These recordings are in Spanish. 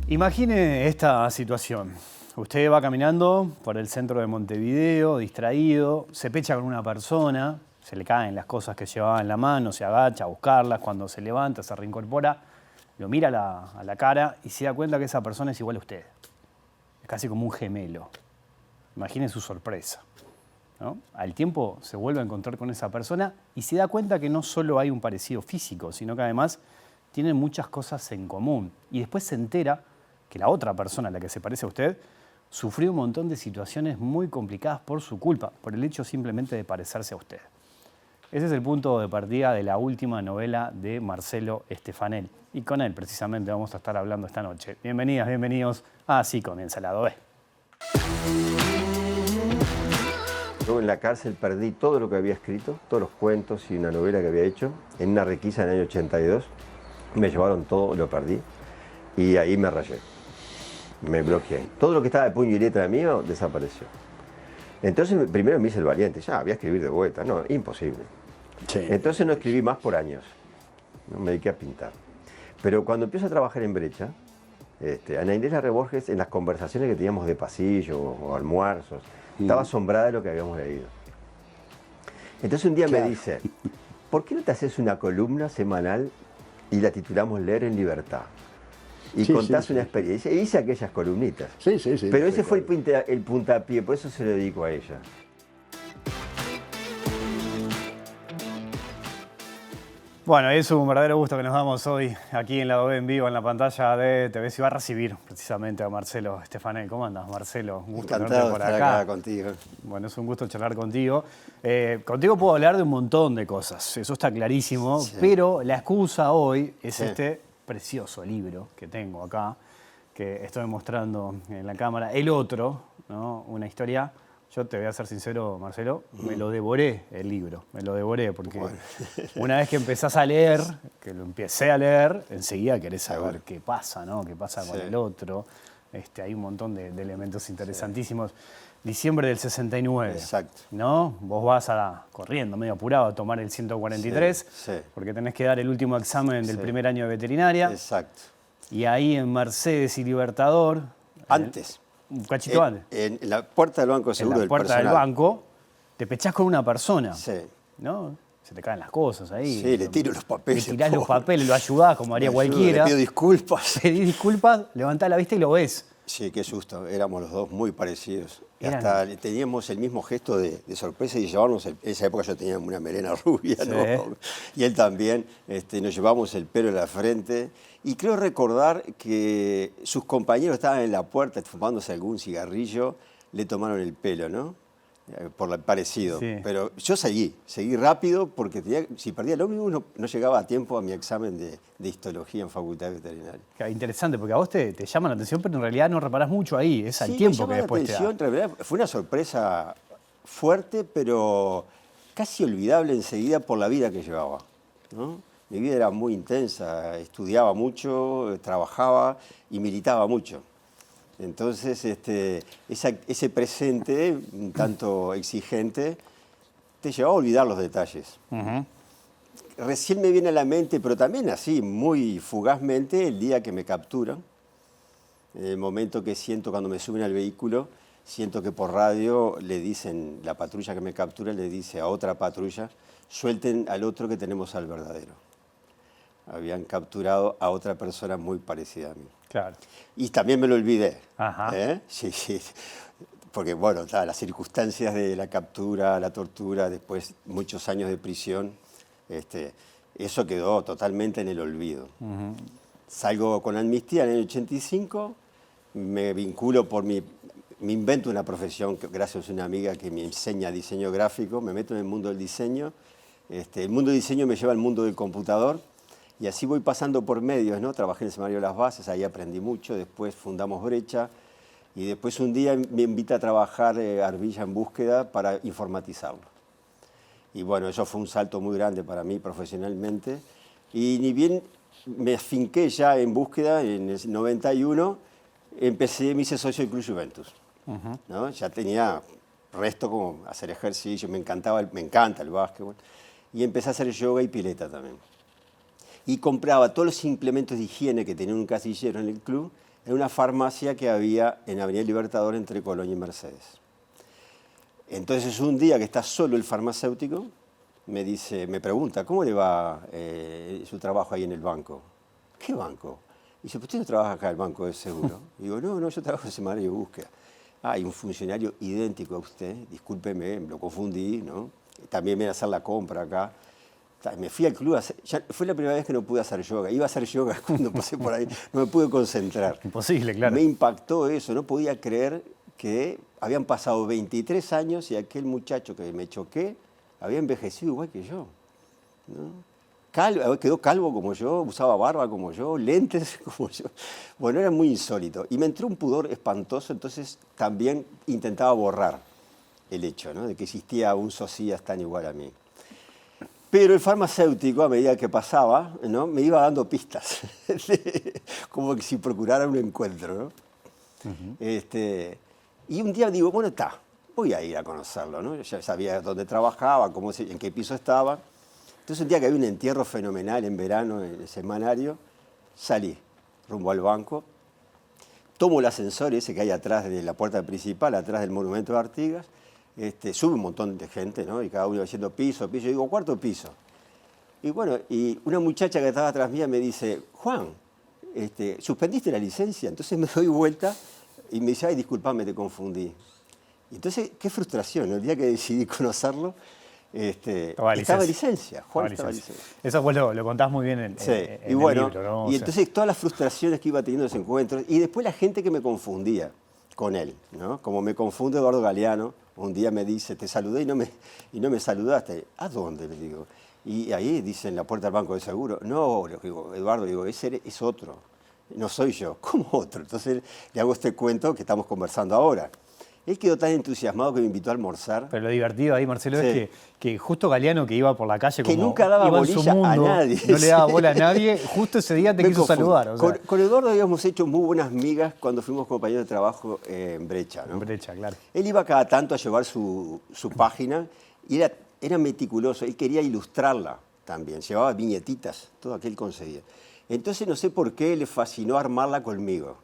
Imagine esta situación. Usted va caminando por el centro de Montevideo, distraído, se pecha con una persona, se le caen las cosas que llevaba en la mano, se agacha a buscarlas, cuando se levanta, se reincorpora, lo mira a la cara y se da cuenta que esa persona es igual a usted. Es casi como un gemelo. Imagine su sorpresa, ¿no? Al tiempo se vuelve a encontrar con esa persona y se da cuenta que no solo hay un parecido físico, sino que además tienen muchas cosas en común. Y después se entera que la otra persona a la que se parece a usted sufrió un montón de situaciones muy complicadas por su culpa, por el hecho simplemente de parecerse a usted. Ese es el punto de partida de la última novela de Marcelo Stefanel. Y con él precisamente vamos a estar hablando esta noche. Bienvenidas, bienvenidos. Así comienza el lado B. Yo en la cárcel perdí todo lo que había escrito, todos los cuentos y una novela que había hecho, en una requisa en el año 82. Me llevaron todo, lo perdí y ahí me rayé, me bloqueé. Todo lo que estaba de puño y letra mío desapareció. Entonces primero me hice el valiente, ya voy a escribir de vuelta, no, imposible. Sí. Entonces no escribí más por años, no me dediqué a pintar. Pero cuando empiezo a trabajar en Brecha, Ana Inés Larre Borges, en las conversaciones que teníamos de pasillo o almuerzos, estaba asombrada de lo que habíamos leído. Entonces un día me dice, ¿por qué no te haces una columna semanal y la titulamos Leer en Libertad? Y contás una experiencia. Y hice aquellas columnitas. Pero ese fue el puntapié, por eso se lo dedico a ella. Bueno, es un verdadero gusto que nos damos hoy aquí en Lado B en vivo en la pantalla de TV. Se va a recibir precisamente a Marcelo Stefanel. ¿Cómo andas, Marcelo? Un gusto encantado por de estar acá contigo. Bueno, es un gusto charlar contigo. Contigo puedo hablar de un montón de cosas, eso está clarísimo, pero la excusa hoy es este precioso libro que tengo acá, que estoy mostrando en la cámara. El otro, ¿no? Una historia. Yo te voy a ser sincero, Marcelo, me lo devoré el libro, me lo devoré, porque una vez que empezás a leer, que lo empecé a leer, enseguida querés saber qué pasa, ¿no? Qué pasa con el otro. Hay un montón de elementos interesantísimos. Diciembre del 69, exacto, ¿no? Vos vas corriendo, medio apurado, a tomar el 143, porque tenés que dar el último examen del primer año de veterinaria. Exacto. Y ahí en Mercedes y Libertador... Antes. Un cachito antes. En la puerta del banco de seguro del personal. En la puerta del banco, te pechás con una persona. Sí. ¿No? Se te caen las cosas ahí. Sí, le tiro los papeles. Le tirás los papeles, lo ayudás como haría cualquiera. Le pido disculpas. Pedís disculpas, levantás la vista y lo ves. Sí, qué susto. Éramos los dos muy parecidos. Y hasta teníamos el mismo gesto de sorpresa y llevarnos... En esa época yo tenía una melena rubia, ¿no? Y él también. Nos llevamos el pelo en la frente. Y creo recordar que sus compañeros estaban en la puerta fumándose algún cigarrillo, le tomaron el pelo, ¿no? Por el parecido. Sí. Pero yo seguí rápido porque si perdía el ómnibus no llegaba a tiempo a mi examen de histología en Facultad Veterinaria. Interesante, porque a vos te llama la atención, pero en realidad no reparás mucho ahí, es al tiempo que después te da. En realidad fue una sorpresa fuerte, pero casi olvidable enseguida por la vida que llevaba, ¿no? Mi vida era muy intensa, estudiaba mucho, trabajaba y militaba mucho. Entonces, ese presente, un tanto exigente, te llevaba a olvidar los detalles. Recién me viene a la mente, pero también así, muy fugazmente, el día que me capturan. En el momento que siento cuando me suben al vehículo, siento que por radio le dicen, la patrulla que me captura le dice a otra patrulla, suelten al otro que tenemos al verdadero. Habían capturado a otra persona muy parecida a mí. Claro. Y también me lo olvidé. Sí. Porque, bueno, las circunstancias de la captura, la tortura, después muchos años de prisión, eso quedó totalmente en el olvido. Salgo con amnistía en el 85, me vinculo me invento una profesión, gracias a una amiga que me enseña diseño gráfico, me meto en el mundo del diseño. El mundo del diseño me lleva al mundo del computador. Y así voy pasando por medios, ¿no? Trabajé en el Semanario Las Bases, ahí aprendí mucho, después fundamos Brecha y después un día me invita a trabajar Arbilla en Búsqueda para informatizarlo. Y bueno, eso fue un salto muy grande para mí profesionalmente. Y ni bien me afinqué ya en Búsqueda, en el 91, me hice socio del Club Juventus, ¿no? Ya tenía resto como hacer ejercicio, me encanta el básquetbol. Y empecé a hacer yoga y pileta también. Y compraba todos los implementos de higiene que tenía un casillero en el club en una farmacia que había en Avenida Libertador entre Colón y Mercedes. Entonces un día que está solo el farmacéutico, me pregunta, ¿cómo le va su trabajo ahí en el banco? ¿Qué banco? Dice, ¿usted no trabaja acá en el Banco de Seguro? Digo, no, yo trabajo en Semanario de Búsqueda. Ah, hay un funcionario idéntico a usted, discúlpeme, lo confundí, ¿no? También viene a hacer la compra acá. Me fui al club, fue la primera vez que no pude hacer yoga. Iba a hacer yoga cuando pasé por ahí, no me pude concentrar. Imposible, claro. Me impactó eso, no podía creer que habían pasado 23 años y aquel muchacho que me choqué había envejecido igual que yo, ¿no? Quedó calvo como yo, usaba barba como yo, lentes como yo. Bueno, era muy insólito. Y me entró un pudor espantoso, entonces también intentaba borrar el hecho, ¿no?, de que existía un Socias tan igual a mí. Pero el farmacéutico, a medida que pasaba, ¿no?, me iba dando pistas, como que si procurara un encuentro, ¿no? Y un día digo, bueno, voy a ir a conocerlo, ¿no? Ya sabía dónde trabajaba, en qué piso estaba. Entonces un día que había un entierro fenomenal en verano en el semanario, salí rumbo al banco, tomo el ascensor ese que hay atrás de la puerta principal, atrás del monumento de Artigas, sube un montón de gente, ¿no?, y cada uno diciendo piso, piso, yo digo, cuarto piso. Y bueno, y una muchacha que estaba atrás mía me dice, Juan, ¿suspendiste la licencia? Entonces me doy vuelta y me dice, ay, disculpame, te confundí. Y entonces, qué frustración, ¿no? El día que decidí conocerlo, estaba en licencia, Juan estaba en licencia. Eso vos lo contás muy bien en sí. el Y bueno, libro, ¿no? Y entonces todas las frustraciones que iba teniendo en los encuentros, y después la gente que me confundía con él, ¿no? Como me confunde Eduardo Galeano, un día me dice, te saludé y no me saludaste. ¿A dónde? Le digo. Y ahí dice, en la puerta del Banco de Seguro. No, le digo, Eduardo, digo, ese es otro, no soy yo. ¿Cómo otro? Entonces le hago este cuento que estamos conversando ahora. Él quedó tan entusiasmado que me invitó a almorzar. Pero lo divertido ahí, Marcelo, sí, es que justo Galeano, que iba por la calle que como nunca daba iba en su bolilla mundo, a nadie. no le daba bola a nadie, justo ese día te Me quiso confundo. saludar. O sea. Con Eduardo habíamos hecho muy buenas migas cuando fuimos compañeros de trabajo en Brecha, ¿no? En Brecha, claro. Él iba cada tanto a llevar su página y era meticuloso. Él quería ilustrarla también. Llevaba viñetitas, todo aquel conseguía. Entonces no sé por qué le fascinó armarla conmigo.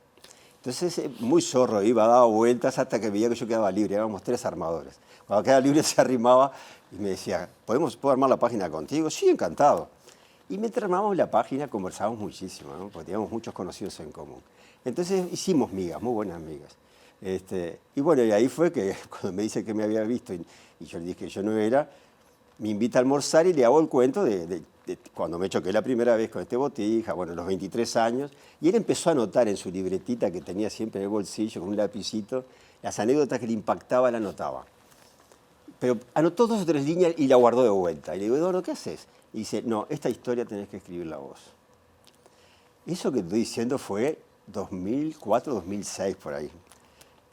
Entonces, muy zorro, iba, daba vueltas hasta que veía que yo quedaba libre. Éramos 3 armadores. Cuando quedaba libre se arrimaba y me decía, ¿puedo armar la página contigo? Sí, encantado. Y mientras armábamos la página conversábamos muchísimo, ¿no?, porque teníamos muchos conocidos en común. Entonces hicimos migas, muy buenas migas. Y bueno, y ahí fue que cuando me dice que me había visto y yo le dije que yo no era, me invita a almorzar y le hago el cuento de cuando me choqué la primera vez con este Botija, bueno, los 23 años, y él empezó a anotar en su libretita que tenía siempre en el bolsillo, con un lapicito, las anécdotas que le impactaba, la anotaba. Pero anotó 2 o 3 líneas y la guardó de vuelta. Y le digo, Eduardo, ¿qué haces? Y dice, no, esta historia tenés que escribirla vos. Eso que estoy diciendo fue 2004, 2006, por ahí.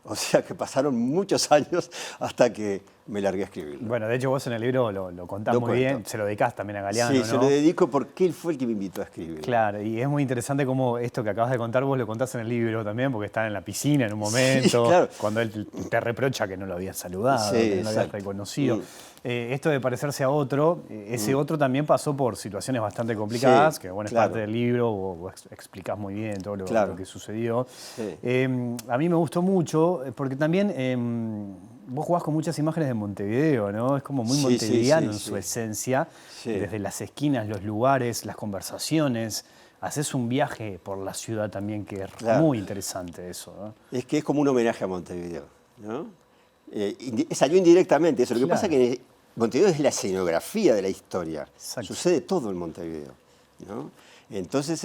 O sea que pasaron muchos años hasta que me largué a escribirlo. Bueno, de hecho vos en el libro lo contás muy bien, se lo dedicás también a Galeano, sí, ¿no? se lo dedico porque él fue el que me invitó a escribirlo. Claro, y es muy interesante cómo esto que acabas de contar vos lo contás en el libro también, porque están en la piscina en un momento, sí, claro, cuando él te reprocha que no lo habías saludado, sí, que no lo habías reconocido. Esto de parecerse a otro, ese otro también pasó por situaciones bastante complicadas, sí, que bueno, es claro, parte del libro, vos explicás muy bien todo claro, lo que sucedió. Sí. A mí me gustó mucho, porque también vos jugás con muchas imágenes de Montevideo, ¿no? Es como muy Sí, montevideano sí, en sí, su sí. esencia, Sí. desde las esquinas, los lugares, las conversaciones. Haces un viaje por la ciudad también que es Claro. muy interesante eso, ¿no? Es que es como un homenaje a Montevideo, ¿no? Salió indirectamente eso. Lo que Claro. pasa es que Montevideo es la escenografía de la historia. Exacto. Sucede todo en Montevideo, ¿no? Entonces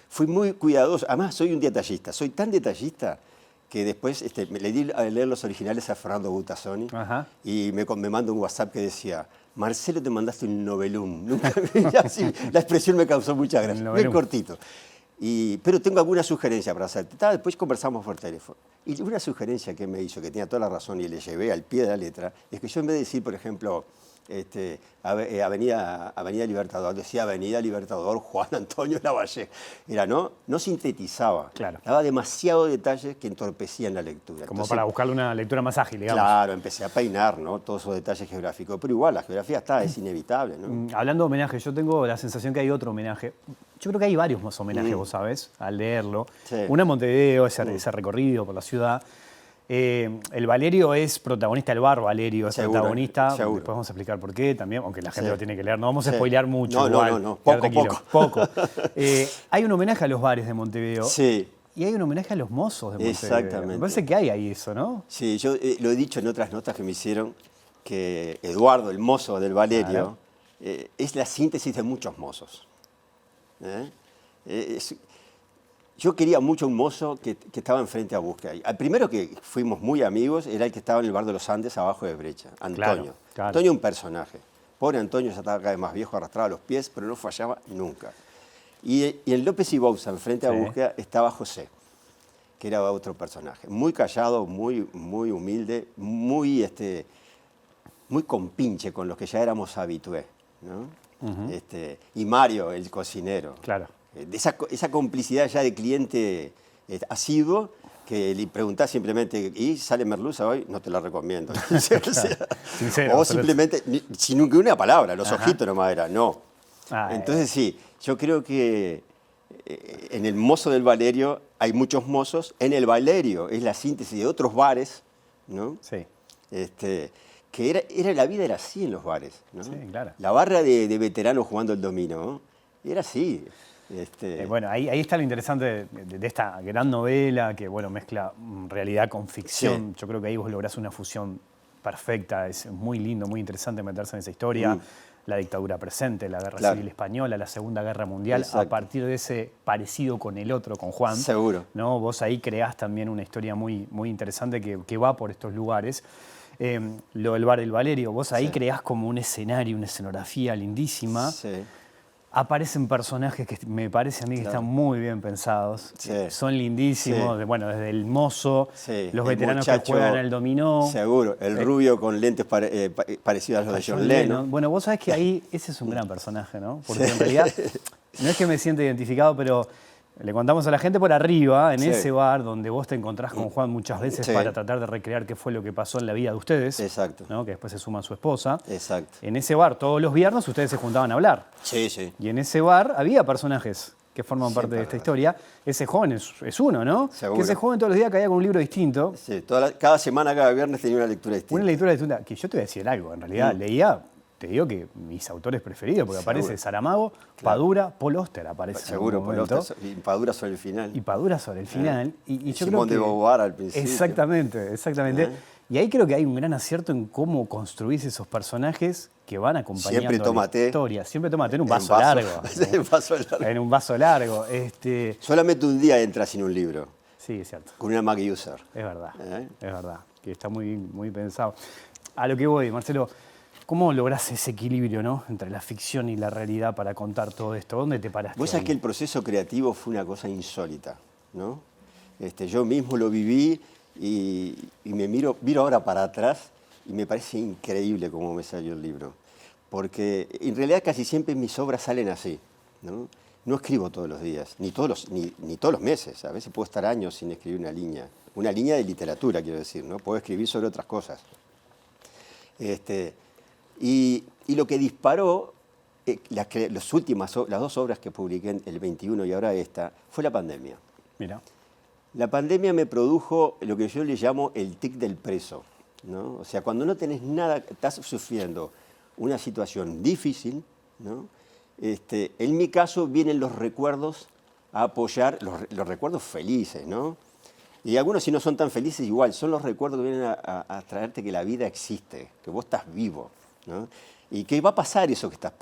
fui muy cuidadoso. Además, soy un detallista. Soy tan detallista que después le di a leer los originales a Fernando Butazzoni. Ajá. Y me mandó un WhatsApp que decía, Marcelo, te mandaste un novelum. Nunca así, la expresión me causó mucha gracia. Bien cortito. Pero tengo alguna sugerencia para hacerte. Después conversamos por teléfono. Y una sugerencia que me hizo, que tenía toda la razón y le llevé al pie de la letra, es que yo en vez de decir, por ejemplo, Avenida Libertador, decía Avenida Libertador Juan Antonio Lavalle. Era, no sintetizaba. Claro. Daba demasiados detalles que entorpecían la lectura. Como Entonces, para buscarle una lectura más ágil, digamos. claro, empecé a peinar, ¿no? Todos esos detalles geográficos. Pero igual, la geografía es inevitable, ¿no? Hablando de homenaje, yo tengo la sensación que hay otro homenaje. Yo creo que hay varios más homenajes, vos sabés, al leerlo. Sí. Uno en Montevideo, ese recorrido por la ciudad. El Valerio es protagonista, el bar Valerio es Seguro, protagonista. seguro. Después vamos a explicar por qué también, aunque la gente Sí. lo tiene que leer. No vamos a Sí. spoilear mucho. No, igual, no. quedar Poco, tranquilo. Poco. Hay un homenaje a los bares de Montevideo. Sí. Y hay un homenaje a los mozos de Montevideo. Exactamente. Me parece que hay ahí eso, ¿no? Sí, yo lo he dicho en otras notas que me hicieron, que Eduardo, el mozo del Valerio, Claro. Es la síntesis de muchos mozos. Yo quería mucho un mozo que estaba enfrente a Búsqueda. Al primero que fuimos muy amigos era el que estaba en el bar de los Andes, abajo de Brecha, Antonio. Claro. Antonio, un personaje. Pobre Antonio, ya estaba cada vez más viejo, arrastraba los pies, pero no fallaba nunca. Y en López y Bouza, enfrente a Sí. Búsqueda, estaba José, que era otro personaje. Muy callado, muy humilde, muy compinche con los que ya éramos habitués, ¿no? Y Mario, el cocinero. Claro. De esa complicidad ya de cliente asiduo, que le preguntás simplemente, ¿y sale merluza hoy? No te la recomiendo. O sea, Sincero, o simplemente, sin ninguna palabra, los Ajá. ojitos nomás era, no. Entonces sí, yo creo que en el mozo del Valerio hay muchos mozos. En el Valerio es la síntesis de otros bares, ¿no? Sí. Que la vida era así en los bares, ¿no? Sí, claro. La barra de veteranos jugando el dominó, ¿no? Era así. Bueno, ahí está lo interesante de esta gran novela que, bueno, mezcla realidad con ficción. Sí. Yo creo que ahí vos lográs una fusión perfecta. Es muy lindo, muy interesante meterse en esa historia. La dictadura presente, la guerra civil española, la Segunda Guerra Mundial. Exacto. A partir de ese parecido con el otro, con Juan. Seguro. ¿No? Vos ahí creás también una historia muy, muy interesante que va por estos lugares. Lo del bar del Valerio, vos ahí creás como un escenario, una escenografía lindísima. Sí. Aparecen personajes que me parece a mí que están muy bien pensados. Sí. Son lindísimos. Sí. Bueno, desde el mozo, Sí, los el veteranos que muchacho, juegan al dominó. Seguro, el rubio con lentes parecidos a los de John Lennon. Bueno, vos sabés que ahí ese es un gran personaje, ¿no? Porque en realidad no es que me sienta identificado, pero le contamos a la gente por arriba, en ese bar donde vos te encontrás con Juan muchas veces para tratar de recrear qué fue lo que pasó en la vida de ustedes. Exacto. ¿no? Que después se suma su esposa. Exacto. En ese bar todos los viernes ustedes se juntaban a hablar. Sí, sí. Y en ese bar había personajes que forman parte de esta historia. Ese joven es uno, ¿no? Seguro. Que ese joven todos los días caía con un libro distinto. Sí, cada semana, cada viernes tenía una lectura distinta. Una lectura distinta. Que yo te voy a decir algo. En realidad leía, te digo que mis autores preferidos, porque Seguro. aparece Saramago, Padura, Paul Auster aparece. Seguro, en un por momento. y Padura sobre el final. Y Padura sobre el final. Y yo Simón creo de que, Beauvoir al principio. Exactamente. Y ahí creo que hay un gran acierto en cómo construís esos personajes que van acompañando Siempre la tómate. historia. Siempre tómate en un vaso largo. En vaso largo. En un vaso largo. Solamente un día entras sin un libro, Sí, es cierto. con una MacUser. Es verdad. ¿Eh? Es verdad. Que está muy, muy pensado. A lo que voy, Marcelo, ¿cómo lográs ese equilibrio, ¿no? Entre la ficción y la realidad para contar todo esto? ¿Dónde te paraste? Vos sabés ahí? que el proceso creativo fue una cosa insólita, ¿no? Yo mismo lo viví y me miro ahora para atrás y me parece increíble cómo me salió el libro. Porque en realidad casi siempre mis obras salen así, ¿no? No escribo todos los días, ni todos los meses. A veces puedo estar años sin escribir una línea. Una línea de literatura, quiero decir, ¿no? Puedo escribir sobre otras cosas. Y lo que disparó las dos obras que publiqué en el 21 y ahora esta, fue la pandemia. Mira. La pandemia me produjo lo que yo le llamo el tic del preso, ¿no? O sea, cuando no tenés nada, estás sufriendo una situación difícil, ¿no? En mi caso vienen los recuerdos a apoyar, los recuerdos felices, ¿no? Y algunos si no son tan felices igual, son los recuerdos que vienen a traerte que la vida existe, que vos estás vivo, ¿no? Y que va a pasar eso que estás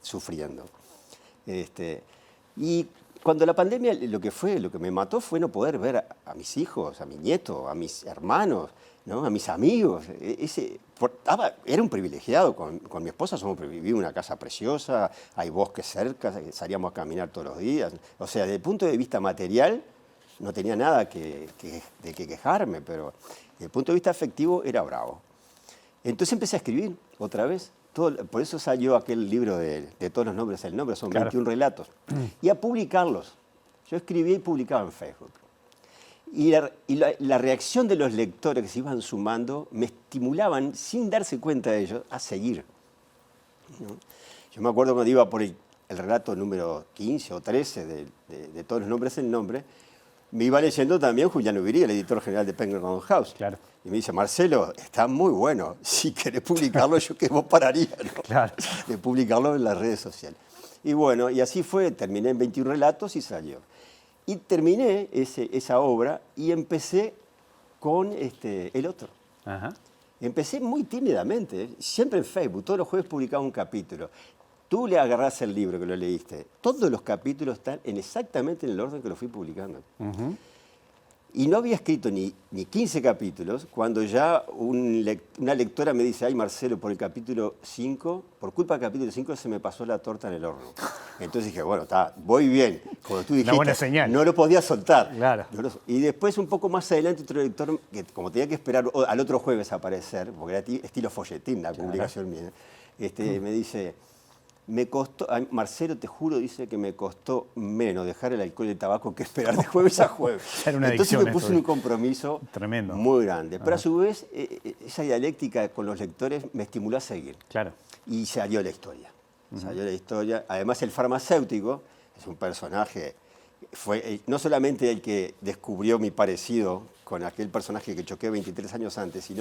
sufriendo. Y cuando la pandemia lo que me mató fue no poder ver a mis hijos, a mis nietos, a mis hermanos, ¿no? A mis amigos. Era un privilegiado. Con mi esposa vivimos en una casa preciosa, hay bosques cerca, salíamos a caminar todos los días. O sea, desde el punto de vista material no tenía nada de que quejarme, pero desde el punto de vista afectivo era bravo. Entonces empecé a escribir otra vez Por eso salió aquel libro de todos los nombres del nombre, son Claro. 21 relatos. Y a publicarlos. Yo escribía y publicaba en Facebook. Y la reacción de los lectores que se iban sumando me estimulaban, sin darse cuenta de ellos, a seguir, ¿no? Yo me acuerdo cuando iba por el relato número 15 o 13 de todos los nombres del nombre, me iba leyendo también Julián Ubirí, el editor general de Penguin Random House. Claro. Y me dice, Marcelo, está muy bueno. Si querés publicarlo, yo que vos pararía, ¿no? Claro. De publicarlo en las redes sociales. Y bueno, y así fue. Terminé en 21 relatos y salió. Y terminé esa obra y empecé con el otro. Ajá. Empecé muy tímidamente, siempre en Facebook. Todos los jueves publicaba un capítulo. Tú le agarrás el libro que lo leíste. Todos los capítulos están exactamente en el orden que lo fui publicando. Ujú. Y no había escrito ni 15 capítulos cuando ya una lectora me dice, ay Marcelo, por el capítulo 5, por culpa del capítulo 5 se me pasó la torta en el horno. Entonces dije, bueno, está, voy bien. Como tú dijiste, buena señal. no lo podía soltar. Claro. Y después un poco más adelante otro lector, que como tenía que esperar al otro jueves a aparecer, porque era estilo folletín la publicación mía, me dice... Me costó, Marcelo, te juro, dice que me costó menos dejar el alcohol y el tabaco que esperar de jueves a jueves. Era una Entonces adicción me puso esto. un compromiso Tremendo. muy grande. Pero a su vez, esa dialéctica con los lectores me estimuló a seguir. Claro. Y salió la historia. Salió la historia. Además, el farmacéutico es un personaje, fue no solamente el que descubrió mi parecido con aquel personaje que choqué 23 años antes, y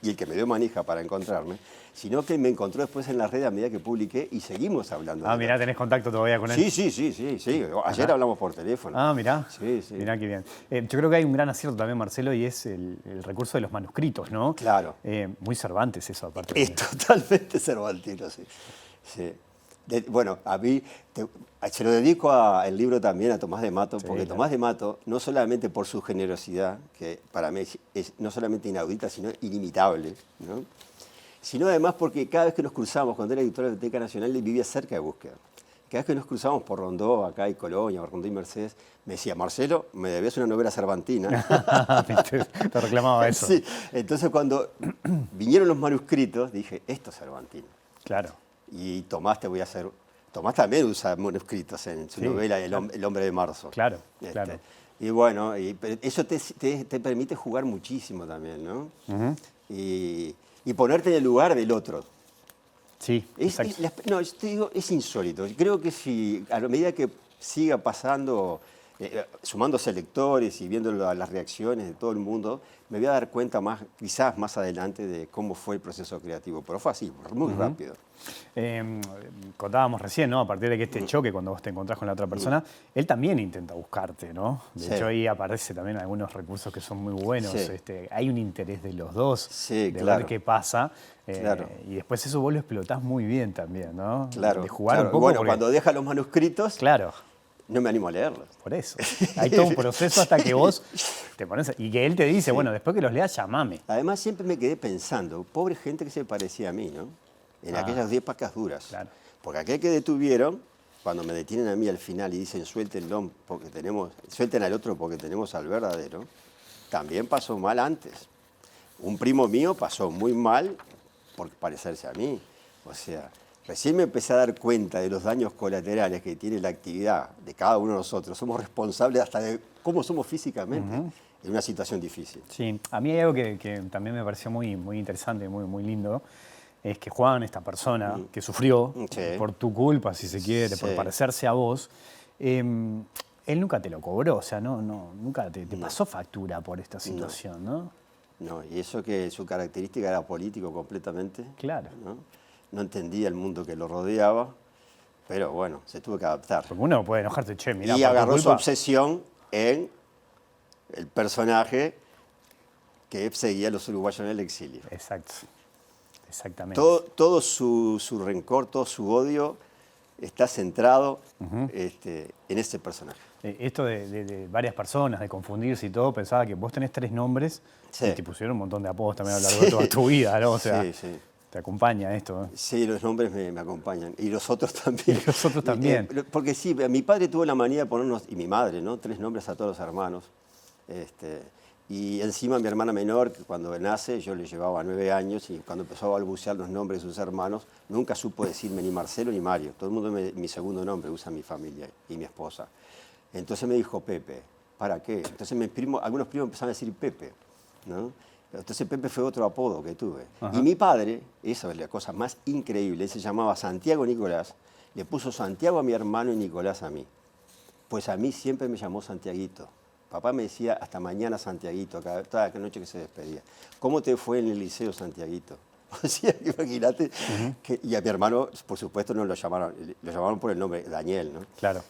el que me dio manija para encontrarme, sino que me encontró después en las redes a medida que publiqué y seguimos hablando. Ah, mirá, tenés contacto todavía con él. Sí. Ayer hablamos por teléfono. Ah, mirá. Sí. Mirá qué bien. Yo creo que hay un gran acierto también, Marcelo, y es el recurso de los manuscritos, ¿no? Claro. Muy Cervantes eso, aparte. Es totalmente cervantino, sí. Bueno, a mí se lo dedico el libro también a Tomás de Mato, Sí, porque claro. Tomás de Mato, no solamente por su generosidad, que para mí es no solamente inaudita, sino inimitable, ¿no? Sino además porque cada vez que nos cruzamos, cuando era editor de la Biblioteca Nacional, él vivía cerca de Búsqueda. Cada vez que nos cruzamos por Rondó, acá y Colonia, por Rondó y Mercedes, me decía, Marcelo, me debías una novela cervantina. Te reclamaba eso. Sí. Entonces cuando vinieron los manuscritos, dije, esto es cervantino. Claro. Y Tomás Tomás también usa manuscritos en su Sí, novela El hombre de marzo. Claro, claro. Y bueno, pero eso te permite jugar muchísimo también, ¿no? Ujú. Y ponerte en el lugar del otro. Sí, exacto. No, yo te digo, es insólito. Creo que si a medida que siga pasando, sumándose lectores y viendo las reacciones de todo el mundo, me voy a dar cuenta quizás más adelante de cómo fue el proceso creativo. Pero fue así, muy rápido. Contábamos recién, ¿no? A partir de que este choque, cuando vos te encontrás con la otra persona, él también intenta buscarte, ¿no? De Sí. hecho, ahí aparece también algunos recursos que son muy buenos. Sí. Hay un interés de los dos Sí, de claro. ver qué pasa. Claro. Y después eso vos lo explotás muy bien también, ¿no? Claro. De jugar claro. un poco. Bueno, porque- cuando deja los manuscritos, Claro. no me animo a leerlos. Por eso. Hay todo un proceso hasta que vos te pones... Y que él te dice, bueno, después que los leas, llamame. Además, siempre me quedé pensando, pobre gente que se parecía a mí, ¿no? En aquellas épocas duras. Claro. Porque aquel que detuvieron, cuando me detienen a mí al final y dicen suelten al otro porque tenemos al verdadero, también pasó mal antes. Un primo mío pasó muy mal por parecerse a mí. O sea, recién me empecé a dar cuenta de los daños colaterales que tiene la actividad de cada uno de nosotros. Somos responsables hasta de cómo somos físicamente en una situación difícil. Sí, a mí hay algo que también me pareció muy, muy interesante, muy, muy lindo, es que Juan, esta persona que sufrió Sí. por tu culpa, si se quiere, por Sí. parecerse a vos, él nunca te lo cobró, o sea, nunca te pasó factura por esta situación, ¿no? No, y eso que su característica era político completamente. Claro. No entendía el mundo que lo rodeaba, pero bueno, se tuvo que adaptar. Porque uno puede enojarse, che, mirá, Y por tu agarró su culpa- obsesión en el personaje que seguía a los uruguayos en el exilio. Exacto, exactamente. Todo su rencor, todo su odio está centrado en ese personaje. Esto de varias personas, de confundirse y todo, pensaba que vos tenés 3 nombres Sí. y te pusieron un montón de apodos también a lo largo de toda tu vida, ¿no? O sea, Sí. te acompaña esto, ¿eh? Sí, los nombres me acompañan. Y los otros también. Y los otros también. Porque sí, mi padre tuvo la manía de ponernos, y mi madre, ¿no? 3 nombres a todos los hermanos. Y encima mi hermana menor, que cuando nace, yo le llevaba 9 años, y cuando empezó a balbucear los nombres de sus hermanos, nunca supo decirme ni Marcelo ni Mario. Todo el mundo mi segundo nombre usa mi familia y mi esposa. Entonces me dijo Pepe. ¿Para qué? Entonces algunos primos empezaron a decir Pepe, ¿no? Entonces Pepe fue otro apodo que tuve. Ajá. Y mi padre, esa es la cosa más increíble, él se llamaba Santiago Nicolás, le puso Santiago a mi hermano y Nicolás a mí. Pues a mí siempre me llamó Santiaguito. Papá me decía, hasta mañana, Santiaguito, toda la noche que se despedía. ¿Cómo te fue en el liceo, Santiaguito? O sea, imagínate. Y a mi hermano, por supuesto, no lo llamaron por el nombre, Daniel, ¿no? Claro.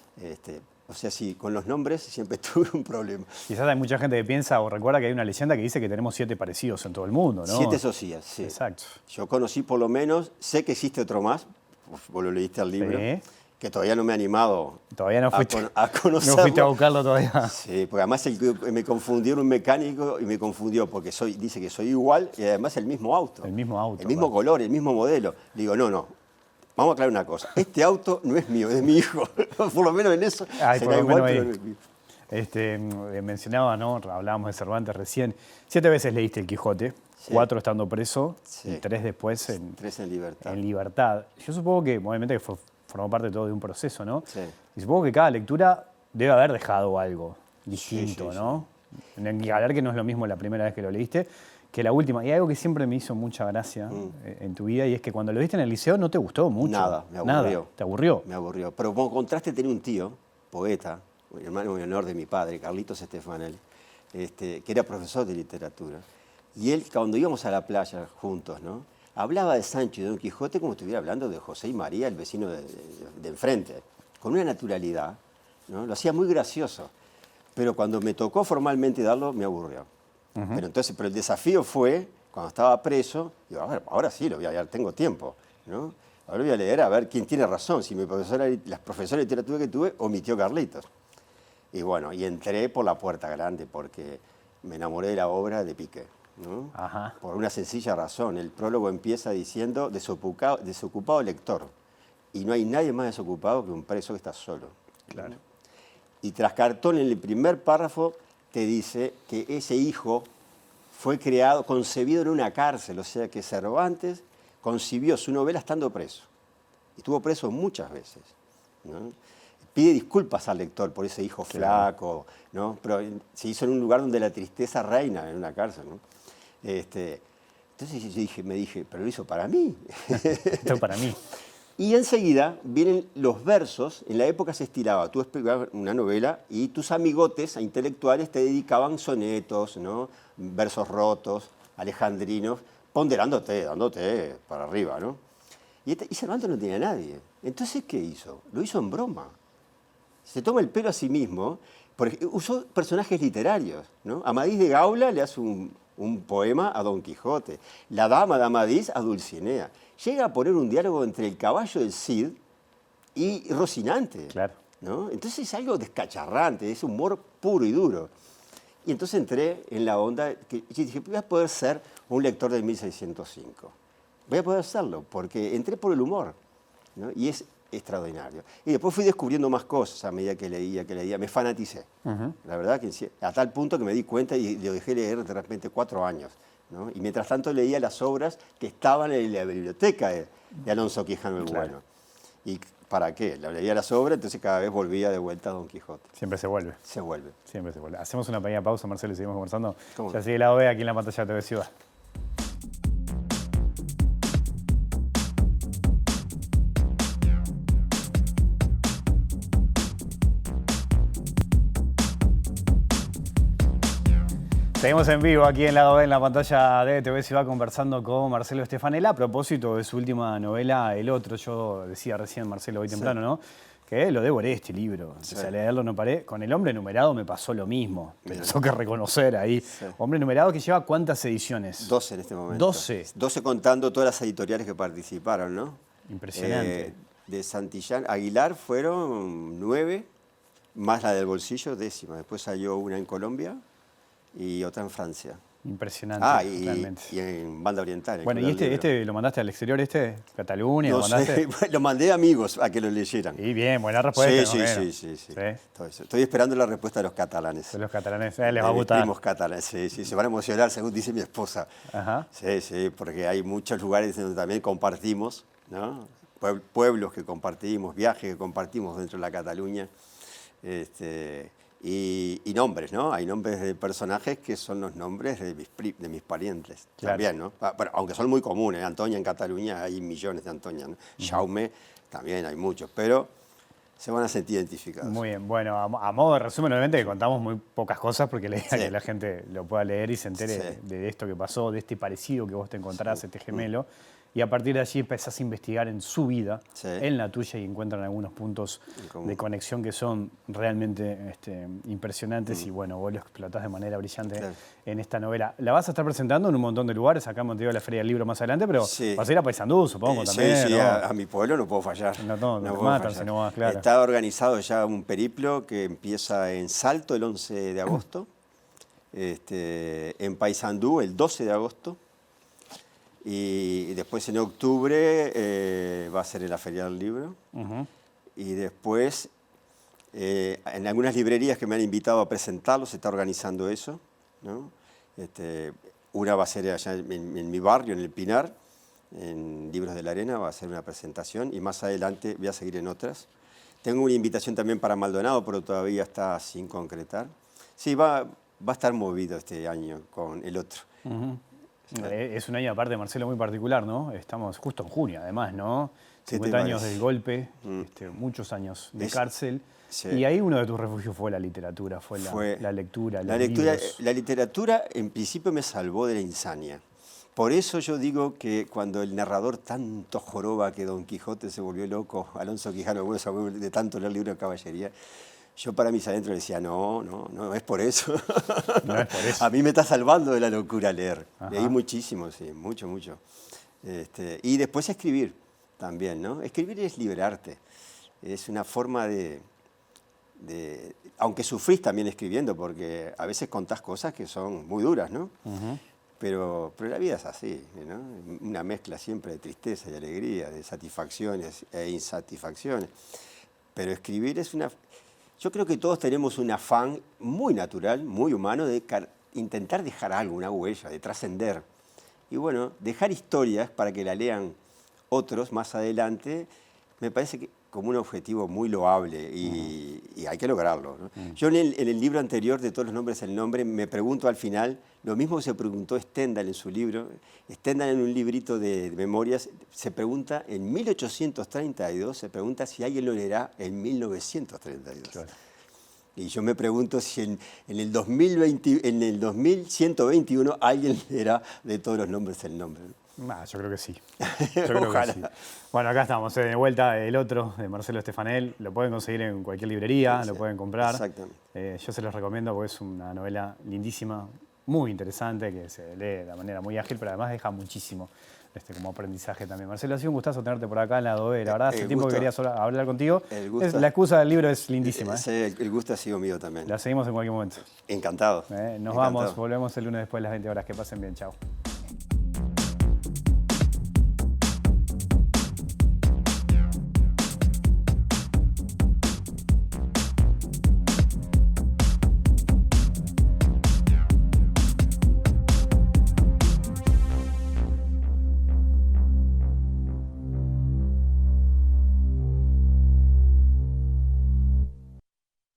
O sea, sí, con los nombres siempre tuve un problema. Quizás hay mucha gente que piensa o recuerda que hay una leyenda que dice que tenemos 7 parecidos en todo el mundo, ¿no? 7 Socias, sí. Exacto. Yo conocí por lo menos, sé que existe otro más, vos lo leíste al libro, sí, que todavía no me he animado todavía no fuiste, a conocerlo. No fuiste a buscarlo todavía. Sí, porque además me confundió un mecánico y me confundió porque dice que soy igual y además el mismo auto. El mismo auto. El mismo color, el mismo modelo. Digo, no. Vamos a aclarar una cosa. Este auto no es mío, es de mi hijo. Por lo menos en eso será igual, pero no es mío. Mencionaba, ¿no? Hablábamos de Cervantes recién. 7 veces leíste El Quijote. Sí. 4 estando preso, sí, y 3 después 3 en libertad. En libertad. Yo supongo que, obviamente, formó parte todo de un proceso, ¿no? Sí. Y supongo que cada lectura debe haber dejado algo distinto, sí, ¿no? Sí. Ni hablar que no es lo mismo la primera vez que lo leíste que la última. Y hay algo que siempre me hizo mucha gracia en tu vida, y es que cuando lo viste en el liceo no te gustó mucho. Nada, me aburrió. Nada, ¿te aburrió? Me aburrió. Pero como contraste tenía un tío, poeta, hermano menor de mi padre, Carlitos Stefanel, que era profesor de literatura. Y él, cuando íbamos a la playa juntos, ¿no?, hablaba de Sancho y de Don Quijote como si estuviera hablando de José y María, el vecino de enfrente, con una naturalidad, ¿no? Lo hacía muy gracioso. Pero cuando me tocó formalmente darlo, me aburrió. Pero el desafío fue, cuando estaba preso, digo, a ver, ahora sí lo voy a leer, tengo tiempo, ¿no? Ahora voy a leer a ver quién tiene razón, si las profesoras de literatura que tuve o mi tío Carlitos. Y bueno, y entré por la puerta grande porque me enamoré de la obra de Piqué, ¿no? Ajá. Por una sencilla razón. El prólogo empieza diciendo desocupado lector. Y no hay nadie más desocupado que un preso que está solo. Claro. ¿No? Y tras cartón, en el primer párrafo, te dice que ese hijo fue concebido en una cárcel. O sea que Cervantes concibió su novela estando preso. Y estuvo preso muchas veces, ¿no? Pide disculpas al lector por ese hijo flaco, ¿no? Pero se hizo en un lugar donde la tristeza reina, en una cárcel, ¿no? Entonces me dije, pero lo hizo para mí. Esto para mí. Y enseguida vienen los versos. En la época se estilaba, tú explicabas una novela y tus amigotes intelectuales te dedicaban sonetos, ¿no?, versos rotos, alejandrinos, ponderándote, dándote para arriba, ¿no? Y Cervantes no tenía a nadie. Entonces, ¿qué hizo? Lo hizo en broma. Se toma el pelo a sí mismo, porque usó personajes literarios, ¿no? Amadís de Gaula le hace un poema a Don Quijote. La dama de Amadís a Dulcinea. Llega a poner un diálogo entre el caballo del Cid y Rocinante. Claro. ¿No? Entonces es algo descacharrante, es humor puro y duro. Y entonces entré en la onda y dije, voy a poder ser un lector de 1605. Voy a poder serlo, porque entré por el humor, ¿no? Y es extraordinario. Y después fui descubriendo más cosas a medida que leía. Me fanaticé. La verdad que a tal punto que me di cuenta y lo dejé leer de repente 4 años. ¿No? Y mientras tanto leía las obras que estaban en la biblioteca de Alonso Quijano el Bueno. ¿Y para qué? Leía las obras, entonces cada vez volvía de vuelta a Don Quijote. Siempre se vuelve. Se vuelve. Siempre se vuelve. Hacemos una pequeña pausa, Marcelo, y seguimos conversando. ¿Cómo? Ya sigue la OE aquí en la pantalla de TV Ciudad. Seguimos en vivo aquí en Lado B, en la pantalla de TV Ciudad, conversando con Marcelo Stefanel a propósito de su última novela, El Otro. Yo decía recién, Marcelo, hoy temprano, ¿no?, que lo devoré este libro. Empecé a leerlo, no paré. Con El Hombre Numerado me pasó lo mismo. Pero tengo que reconocer ahí. Sí. Hombre Numerado, que lleva ¿cuántas ediciones? 12 en este momento. 12. 12 contando todas las editoriales que participaron, ¿no? Impresionante. De Santillán Aguilar fueron 9, más la del Bolsillo, 10ª. Después salió una en Colombia y otra en Francia. Impresionante, realmente. Y en Banda Oriental. Bueno, ¿y este lo mandaste al exterior, Cataluña? No ¿lo mandaste? sé, lo mandé a amigos a que lo leyeran. Y bien, buena respuesta. Sí. Todo eso. Estoy esperando la respuesta de los catalanes. De los catalanes, les va a De mis gustar. primos catalanes, sí, se van a emocionar, según dice mi esposa. Ajá. Sí, porque hay muchos lugares donde también compartimos, ¿no? Pueblos que compartimos, viajes que compartimos dentro de la Cataluña. Y nombres, ¿no? Hay nombres de personajes que son los nombres de mis parientes. Claro. También, ¿no? Pero, aunque son muy comunes. Antonia en Cataluña hay millones de Antonia, ¿no? Jaume también hay muchos, pero se van a sentir identificados. Muy bien. Bueno, a modo de resumen, obviamente que contamos muy pocas cosas porque la idea es Sí. que la gente lo pueda leer y se entere Sí. de esto que pasó, de este parecido que vos te encontrás, este gemelo. Y a partir de allí empezás a investigar en su vida, Sí. en la tuya, y encuentran algunos puntos de conexión que son realmente impresionantes. Y bueno, vos lo explotás de manera brillante Claro. en esta novela. La vas a estar presentando en un montón de lugares. Acá en Montevideo la Feria del Libro más adelante, pero Sí. vas a ir a Paysandú, supongo, también. Sí, ¿no? a mi pueblo no puedo fallar. No puedo matan fallar. si no vas, claro. Está organizado ya un periplo que empieza en Salto el 11 de agosto, en Paysandú el 12 de agosto, y después en octubre va a ser en la Feria del Libro, y después en algunas librerías que me han invitado a presentarlo se está organizando eso, ¿no? Una va a ser allá en mi barrio, en El Pinar, en Libros de la Arena, va a ser una presentación, y más adelante voy a seguir en otras. Tengo una invitación también para Maldonado, pero todavía está sin concretar. Sí, va a estar movido este año con el otro. Es un año aparte, Marcelo, muy particular, ¿no? Estamos justo en junio, además, ¿no? ¿Qué te 50 años parece? del golpe, muchos años de cárcel. Sí. Y ahí uno de tus refugios fue la literatura, fue la lectura, los libros. La literatura en principio me salvó de la insania. Por eso yo digo que cuando el narrador tanto joroba que Don Quijote se volvió loco, Alonso Quijano, de tanto leer libros de caballería, yo para mis adentros decía, no es por eso. No es por eso. A mí me está salvando de la locura leer. Ajá. Leí muchísimo, sí, mucho. Y después escribir también, ¿no? Escribir es liberarte. Es una forma aunque sufrís también escribiendo, porque a veces contás cosas que son muy duras, ¿no? Pero la vida es así, ¿no? Una mezcla siempre de tristeza y alegría, de satisfacciones e insatisfacciones. Pero escribir es una... Yo creo que todos tenemos un afán muy natural, muy humano, de intentar dejar algo, una huella, de trascender. Y bueno, dejar historias para que la lean otros más adelante, me parece que como un objetivo muy loable y hay que lograrlo, ¿no? Yo en el libro anterior de Todos los nombres el nombre me pregunto al final, lo mismo que se preguntó Stendhal en su libro. Stendhal en un librito de memorias se pregunta, en 1832, se pregunta si alguien lo leerá en 1932. Claro. Y yo me pregunto si en el 2121 alguien leerá de Todos los nombres el nombre. Yo creo que sí. Ojalá. Que sí. Bueno, acá estamos, de vuelta el otro, de Marcelo Stefanel. Lo pueden conseguir en cualquier librería, lo pueden comprar. Exactamente. Yo se los recomiendo porque es una novela lindísima, muy interesante, que se lee de manera muy ágil, pero además deja muchísimo como aprendizaje también. Marcelo, ha sido un gustazo tenerte por acá en la Adobe. La verdad, hace tiempo que quería hablar contigo. La excusa del libro es lindísima. El gusto ha sido mío también. La seguimos en cualquier momento. Encantado. Nos vamos, volvemos el lunes después de las 20 horas. Que pasen bien, chao.